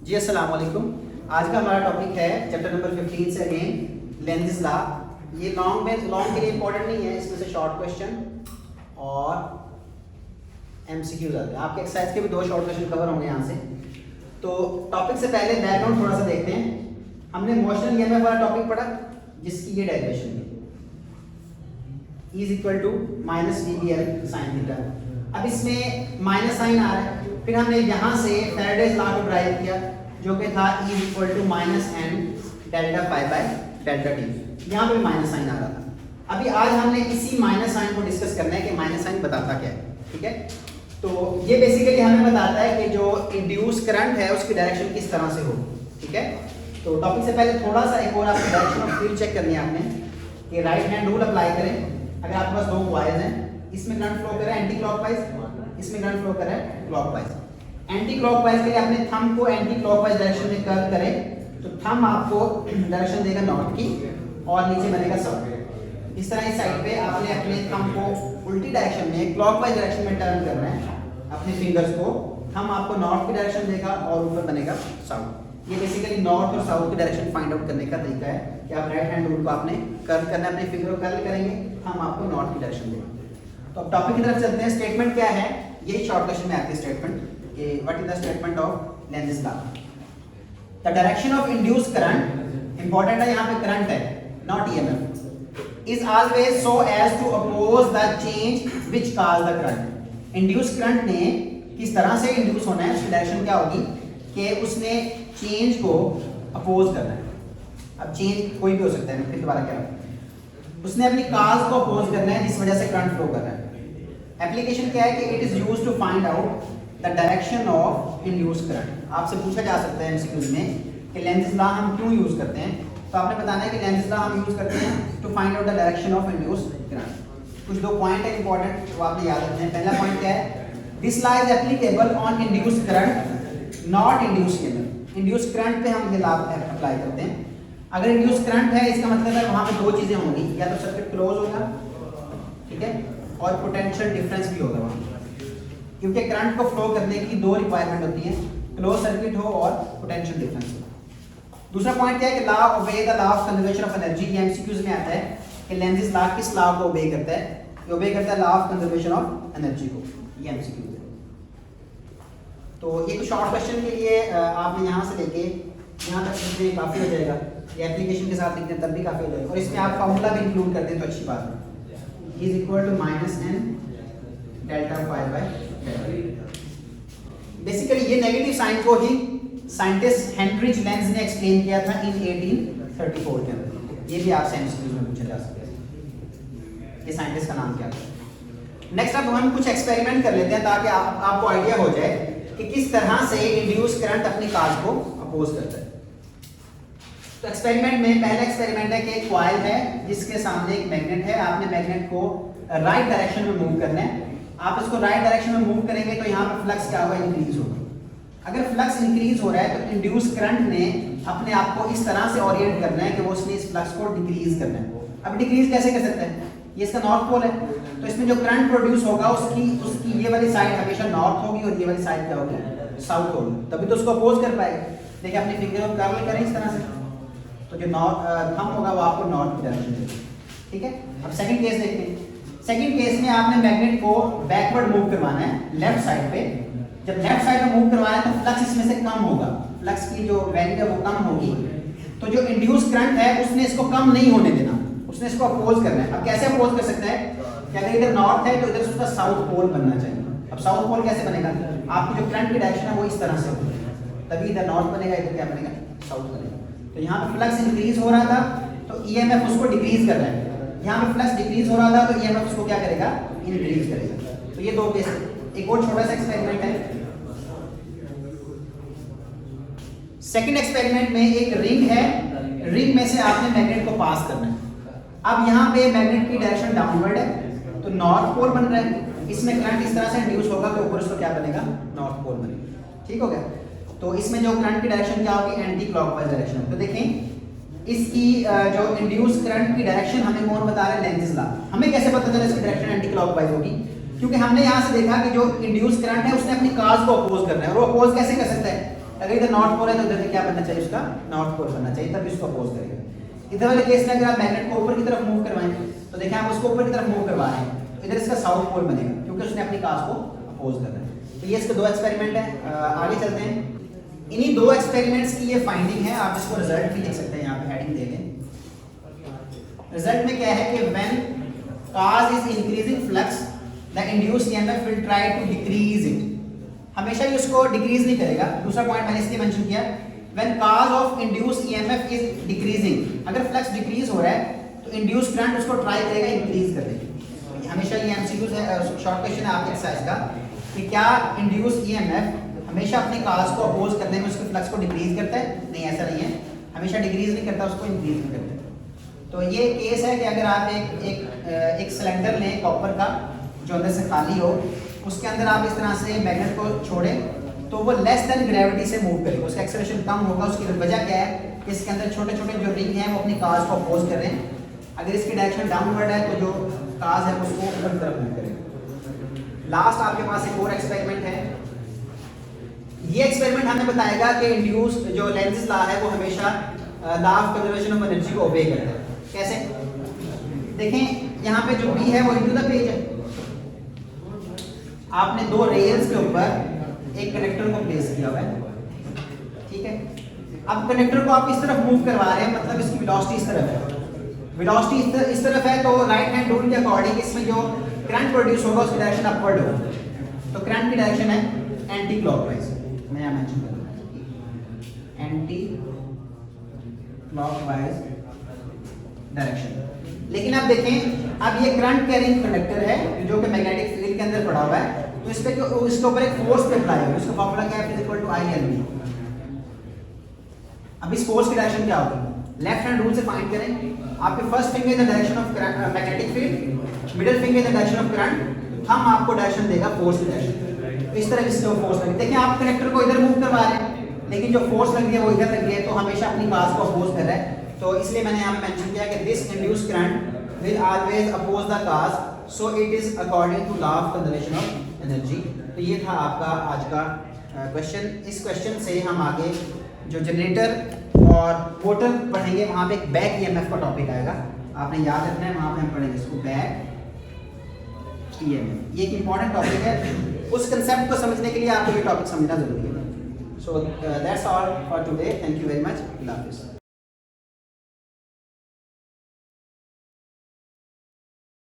जी अस्सलाम वालेकुम। आज का हमारा टॉपिक है चैप्टर नंबर 15 से अगेन लेंज़ लॉ। ये लॉन्ग के लिए इंपॉर्टेंट नहीं है, इसमें से शॉर्ट क्वेश्चन और एमसीक्यूज आते हैं। आपके एक्सरसाइज के भी 2 शॉर्ट क्वेश्चन कवर होंगे यहाँ से। तो टॉपिक से पहले बैकग्राउंड थोड़ा सा देखते हैं। हमने मोशनल ईएमएफ वाला टॉपिक पढ़ा जिसकी ये डेरिवेशन है E = -dBl sin थीटा। अब इसमें माइनस साइन आ रहा है, फिर हमने यहाँ से फैराडेज लॉ को ड्राइव किया जो कि था E = -n ΔΦ/ΔT। यहाँ पे माइनस साइन आ रहा था। अभी आज हमने इसी माइनस साइन को डिस्कस करना है कि माइनस साइन बताता क्या है। ठीक है, तो ये बेसिकली हमें बताता है कि जो इंड्यूस करंट है उसकी डायरेक्शन किस तरह से हो। ठीक है, तो टॉपिक से पहले थोड़ा सा एक और आपको डायरेक्शन ऑफ फील्ड चेक करनी है आपने कि राइट हैंड रूल अप्लाई करें। अगर आपके पास 2 कॉइल्स हैं, इसमें करंट फ्लो कर रहा है एंटी क्लॉकवाइज, इसमें करंट फ्लो कर रहा है क्लॉकवाइज। एंटी क्लॉकवाइज के लिए अपने थंब को एंटी क्लॉकवाइज डायरेक्शन में कर्ल करें तो थंब आपको डायरेक्शन देगा नॉर्थ की और नीचे बनेगा साउथ। इस तरह इस साइड पे आपने अपने थंब को उल्टी डायरेक्शन में क्लॉकवाइज डायरेक्शन में टर्न करना है अपने फिंगर्स को। थंब आपको नॉर्थ की डायरेक्शन देगा और ऊपर बनेगा साउथ। ये बेसिकली नॉर्थ और साउथ की डायरेक्शन फाइंड आउट करने का तरीका है कि आप राइट हैंड रूल को आपने कर्ल करना है, अपने फिंगर को कर्ल करेंगे, हम आपको नॉर्थ की डायरेक्शन देंगे। तो अब टॉपिक की तरफ चलते हैं। स्टेटमेंट क्या है, यही शॉर्ट क्वेश्चन में आती है स्टेटमेंट कि what is the statement of Lenz law. The direction of induced current, important है यहाँ पे करंट है not EMF, is always so as to oppose the change which cause the current. Induced current ने किस तरह से induce होना है, उसकी डायरेक्शन क्या होगी कि उसने चेंज को अपोज करना है। अब चेंज कोई भी हो सकता है, फिर दोबारा क्या है, उसने अपनी काज को अपोज करना है जिस वजह से करंट फ्लो कर रहा है। एप्लीकेशन क्या है कि it is used to find out the direction of induced current. आपसे पूछा जा सकता है एमसीक्यूज में कि लेंज़ लॉ हम क्यों यूज करते हैं, तो आपने बताना है कि लेंज़ लॉ हम यूज करते हैं to find out the direction of induced current. कुछ 2 पॉइंट है इंपॉर्टेंट वो आपने याद रखना है। पहला पॉइंट क्या है, this law is applicable on induced current not induced EMF. Induced current पे हम ये लॉ अप्लाई करते हैं। अगर इंड्यूस्ड करंट है इसका मतलब है वहां पे 2 चीजें होंगी, या तो सर्किट क्लोज होगा, ठीक है, और पोटेंशियल डिफरेंस भी होगा वहां, क्योंकि करंट को फ्लो करने की 2 रिक्वायरमेंट होती है, क्लोज सर्किट हो और पोटेंशियल डिफरेंस हो। दूसरा पॉइंट क्या है कि law obey the law of conservation of energy. ये एमसीक्यूज में आता है कि लेंज़ लॉ किस लॉ को ओबे करता है, ये ओबे करता है law of conservation of energy को। ये एमसीक्यूज है। तो ये शॉर्ट क्वेश्चन के लिए आपने यहाँ से लेके यहाँ तक लिखने काफ़ी हो जाएगा, ये एप्लीकेशन के साथ लिखते हैं तब भी काफ़ी हो जाएगा, और इसमें आप फार्मूला भी इंक्लूड कर दें तो अच्छी बात है। Is equal to -n ΔΦ/ΔT। Basically ये नेगेटिव साइन को ही साइंटिस्ट हेनरिच लेंज ने एक्सप्लेन किया था इन 1834 के अंदर। ये भी आपसे एमसीक्यूज में पूछा जा सकता है कि साइंटिस्ट का नाम क्या था। नेक्स्ट अब हम कुछ एक्सपेरिमेंट कर लेते हैं ताकि आपको आइडिया हो जाए कि किस तरह से इंड्यूस करंट अपनी काज को अपोज करता है। तो एक्सपेरिमेंट में पहला एक्सपेरिमेंट है कि एक कॉइल है जिसके सामने एक मैग्नेट है। आपने मैग्नेट को राइट डायरेक्शन में मूव करना है। आप इसको राइट डायरेक्शन में मूव करेंगे तो यहाँ पर फ्लक्स क्या होगा, इंक्रीज होगा। अगर फ्लक्स इंक्रीज हो रहा है तो इंड्यूस करंट ने अपने आप को इस तरह से ओरिएंट करना है कि वो उसने इस फ्लक्स को डिक्रीज करना है। अब डिक्रीज कैसे कर सकते हैं, ये इसका नॉर्थ पोल है, तो इसमें जो करंट प्रोड्यूस होगा उसकी ये वाली साइड हमेशा नॉर्थ होगी और ये वाली साइड क्या होगी, साउथ होगी, तभी तो उसको अपोज कर पाएगा। देखिए अपने फिंगर को कर्ल करें इस तरह से, तो जो थंब होगा वो आपको नॉर्थ की डायरेक्शन देगा। ठीक है, अब सेकंड केस देखते हैं। सेकंड केस में आपने मैग्नेट को बैकवर्ड मूव करवाना है लेफ्ट साइड पे। जब लेफ्ट साइड में मूव करवाना है तो फ्लक्स इसमें से कम होगा, फ्लक्स की जो वैल्यू है वो कम होगी। तो जो इंड्यूस करंट है उसने इसको कम नहीं होने देना, उसने इसको अपोज करना है। अब कैसे अपोज कर सकता है कि अगर इधर नॉर्थ है तो इधर उसका साउथ पोल बनना चाहिए। अब साउथ पोल कैसे बनेगा, आपकी जो करंट की डायरेक्शन है वो इस तरह से होगी, तभी इधर नॉर्थ बनेगा, इधर क्या बनेगा, साउथ बनेगा। तो यहाँ पे फ्लक्स इंक्रीज हो रहा था तो ईएमएफ उसको डिक्रीज कर रहा है, यहाँ पे फ्लक्स डिक्रीज हो रहा था तो ईएमएफ उसको क्या करेगा, इंक्रीज करेगा। तो ये 2 केस है। एक और छोटा सा एक्सपेरिमेंट है। सेकंड एक्सपेरिमेंट में एक रिंग है, रिंग में से आपने मैग्नेट को पास करना है। अब यहाँ पे मैग्नेट की डायरेक्शन डाउनवर्ड है तो नॉर्थ पोल बन रहा है, इसमें करंट इस तरह से इंड्यूस होगा कि ऊपर उसको क्या बनेगा, नॉर्थ पोल बनेगा। ठीक हो गया। तो इसमें जो करंट की डायरेक्शन क्या होगी, एंटी क्लॉकवाइज डायरेक्शन। तो देखें इसकी जो इंड्यूस करंट की डायरेक्शन हमें कौन बता रहा है, लेंज़ लॉ। हमें कैसे पता चला इसकी डायरेक्शन एंटी क्लॉकवाइज होगी, क्योंकि हमने यहाँ से देखा कि जो इंड्यूस करंट है उसने अपनी काज को अपोज करना है, और वो अपोज कैसे कर सकता है अगर इधर नॉर्थ पोल है तो इधर से क्या बनना चाहिए, उसका नॉर्थ पोल बनना चाहिए, तभी उसको अपोज करेगा। इधर वाले केस में अगर आप मैग्नेट को ऊपर की तरफ मूव करवाएं तो देखें आप उसको ऊपर की तरफ मूव करवा रहे हैं तो इधर इसका साउथ पोल बनेगा क्योंकि उसने अपनी काज को अपोज करना है। तो ये इसके दो एक्सपेरिमेंट है। आगे चलते हैं। इन्हीं दो एक्सपेरिमेंट्स की ये फाइंडिंग है, आप इसको रिजल्ट भी लिख सकते हैं, यहाँ पे हेडिंग दे लें। रिजल्ट में क्या है कि when cause is increasing flux the induced EMF will try to decrease it, हमेशा ही उसको डिक्रीज नहीं करेगा। दूसरा पॉइंट मैंने इसलिए मेंशन किया, when cause of induced EMF is decreasing, अगर फ्लक्स डिक्रीज हो रहा है तो इंड्यूस्ड करंट उसको ट्राई करेगा इंक्रीज करने की। हमेशा ये एमसीक्यू है, शॉर्ट क्वेश्चन है आपके एक्सरसाइज का कि क्या इंड्यूस्ड EMF हमेशा अपनी काज को अपोज करने में उसके फ्लक्स को डिक्रीज करता है? नहीं, ऐसा नहीं है, हमेशा डिक्रीज नहीं करता, उसको इंक्रीज भी करता है। तो ये केस है कि अगर आप एक सिलेंडर लें कॉपर का जो अंदर से खाली हो, उसके अंदर आप इस तरह से मैग्नेट को छोड़ें तो वो लेस देन ग्रेविटी से मूव करेगा, उसका एक्सेलरेशन कम होगा। उसकी वजह क्या है कि इसके अंदर छोटे छोटे जो रिंग हैं वो अपनी काज को अपोज कर रहे हैं। अगर इसकी डायरेक्शन डाउनवर्ड है तो जो काज है उसको ऊपर की तरफ मूव करेगा। लास्ट आपके पास एक और एक्सपेरिमेंट है। ये एक्सपेरिमेंट हमें बताएगा कि इंड्यूस जो लेंज़ लॉ है वो हमेशा law of conservation of energy को ओबे करता है। कैसे? देखें यहाँ पे जो B है वो इनटू द पेज है। आपने दो रेल्स के ऊपर एक कनेक्टर को प्लेस किया हुआ है, ठीक है। अब कनेक्टर को आप इस तरफ मूव करवा रहे हैं, मतलब इसकी वेलोसिटी इस तरफ है, वेलोसिटी इस तरफ है, तो राइट हैंड रूल के अकॉर्डिंग इसमें जो करंट प्रोड्यूस होगा उसकी डायरेक्शन अपवर्ड होगी। तो करंट की डायरेक्शन है एंटी क्लॉकवाइज, मैं यहाँ मेंशन कर दूँ एंटी क्लॉकवाइज डायरेक्शन। लेकिन अब देखें, अब ये करंट कैरिंग कंडक्टर है जो कि मैग्नेटिक फील्ड के अंदर पड़ा हुआ है, तो इस पे इसके ऊपर एक फोर्स पे अप्लाई होगा। उसका फार्मूला क्या है? Is equal to I/L/V। अब इस फोर्स की डायरेक्शन क्या होगी? लेफ्ट हैंड रूल से फाइंड करें। आपके first finger in the direction of magnetic field, middle finger in the direction of current, thumb आपको डायरेक्शन देगा फोर्स की डायरेक्शन। तो इस तरह इससे फोर्स लगी। देखिए आप कनेक्टर को इधर मूव करवा रहे हैं लेकिन जो फोर्स लग रही है वो इधर लग रही है, तो हमेशा अपनी काज को अपोज कर रहा है। तो इसलिए मैंने यहाँ पे मेंशन किया कि this induced current will always oppose the cause, so it is according to law of conservation of energy। तो ये था आपका आज का क्वेश्चन। इस क्वेश्चन से हम आगे जो जनरेटर और मोटर पढ़ेंगे वहाँ पे एक बैक EMF का टॉपिक आएगा, आपने याद रखना है। वहाँ पे हम पढ़ेंगे इसको बैक EMF। ये एक इंपॉर्टेंट टॉपिक है, उस कंसेप्ट को समझने के लिए आपको ये टॉपिक समझना जरूरी है। So that's all for today, thank you very much, Allah हाफिज़।